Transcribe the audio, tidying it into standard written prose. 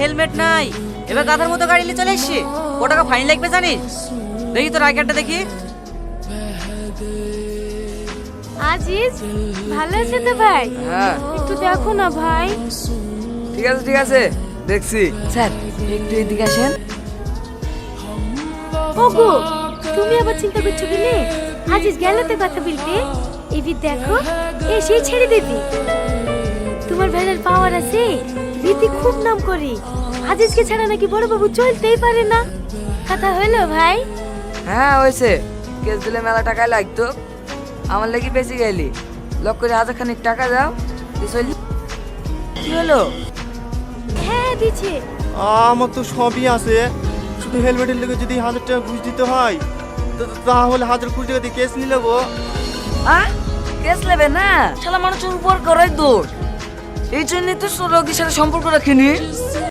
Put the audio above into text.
Helmet নাই, এবার গাধার মতো গাড়ি নিয়ে চলে এসছি। কত টাকা ফাইন লাগবে জানিস? দেখি তোর আই কার্ডটা দেখি। আজিজ ভালো আছে তো ভাই? হ্যাঁ একটু দেখো না ভাই। ঠিক আছে দেখছি। স্যার একটু এদিকে আসেন। ওগো তুমি আবার চিন্তা করছো কি নে? আজিজ গেল তো কথা বলতে, এবি দেখো এসেই ছেড়ে দিবি। তোমার ভাইয়ের পাওয়ার আছে, রীতি খুব নাম করে। আজিজকে ছাড়া নাকি বড় বাবু চলতেই পারে না। কথা হলো ভাই? হ্যাঁ হয়েছে, কেস দিলে মেলা টাকায় লাগতো, আমার লাগি বেশি গেলি। লক করে 1000 টাকা দাও। কি হলো? হ্যাঁ দিছে। আমার তো সবই আছে, শুধু হেলমেটের লেগে যদি 1000 টাকা ঘুষ দিতে হয় তাহলে 1020 টাকা দিয়ে কেস নিয়ে নেবো। কেস নেবে না, শালা মানুষের উপর করাই দোষ। এই জন্যই তো রোগীর সাথে সম্পর্ক রাখিনি।